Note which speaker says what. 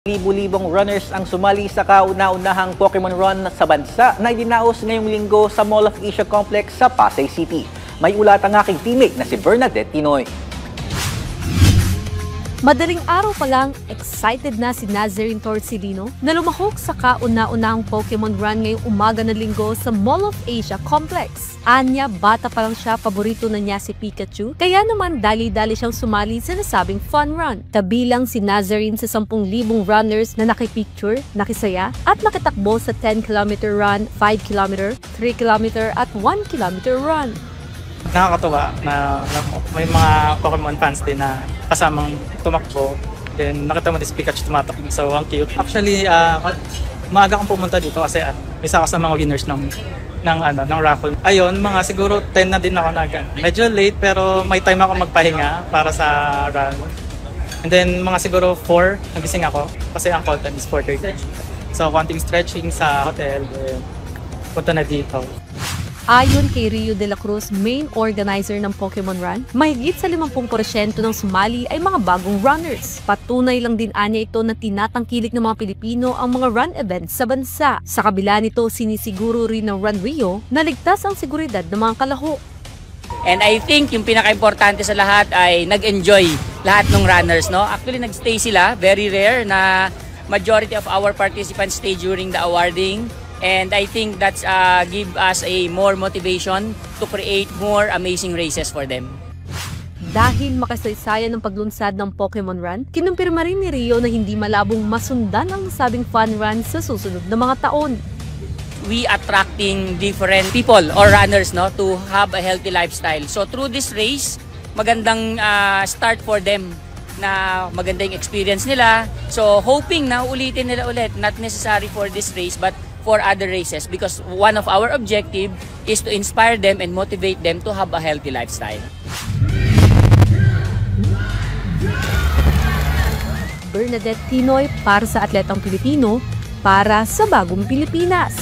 Speaker 1: Libu-libong runners ang sumali sa kauna-unahang Pokemon Run sa bansa na idinaos ngayong linggo sa Mall of Asia Complex sa Pasay City. May ulat ang aking teammate na si Bernadette Tinoy.
Speaker 2: Madaling araw pa lang, excited na si Nazarene Torcilino na lumahok sa kauna-unahang Pokemon Run ngayong umaga na linggo sa Mall of Asia Complex. Anya, bata pa lang siya, paborito na niya si Pikachu, kaya naman dali-dali siyang sumali sa nasabing fun run. Kabilang si Nazarene sa 10,000 runners na nakipicture, nakisaya, at nakitakbo sa 10-kilometer run, 5-kilometer, 3-kilometer at 1-kilometer run.
Speaker 3: Nakakatuwa na may mga Pokemon fans din na kasamang tumakbo. Then nakita mo din si Pikachu tumatakbo, so ang cute. Actually, maaga akong pumunta dito kasi isa ako sa mga winners ng raffle. Ayun, mga siguro 10 na din ako na medyo late pero may time ako magpahinga para sa run. And then mga siguro 4 nagising ako kasi ang call time is 4:30. So konting stretching sa hotel, then punta na dito.
Speaker 2: Ayon kay Rio de la Cruz, main organizer ng Pokemon Run, mahigit sa 50% ng sumali ay mga bagong runners. Patunay lang din anya ito na tinatangkilik ng mga Pilipino ang mga run events sa bansa. Sa kabila nito, sinisiguro rin ng Run Rio na ligtas ang seguridad ng mga kalahok.
Speaker 4: And I think yung pinaka-importante sa lahat ay nag-enjoy lahat ng runners, no? Actually, nag-stay sila, very rare na majority of our participants stay during the awarding. And I think that's give us a more motivation to create more amazing races for them.
Speaker 2: Dahil makasaysayan ng paglunsad ng Pokemon Run, kinumpirma rin ni Rio na hindi malabong masundan ang nasabing fun run sa susunod na mga taon.
Speaker 4: We attracting different people or runners, no, to have a healthy lifestyle. So through this race, magandang start for them na maganda yung experience nila. So hoping na ulitin nila ulit, not necessary for this race but for other races, because one of our objective is to inspire them and motivate them to have a healthy lifestyle.
Speaker 2: Bernadette Tinoy para sa Atletang Pilipino, para sa Bagong Pilipinas.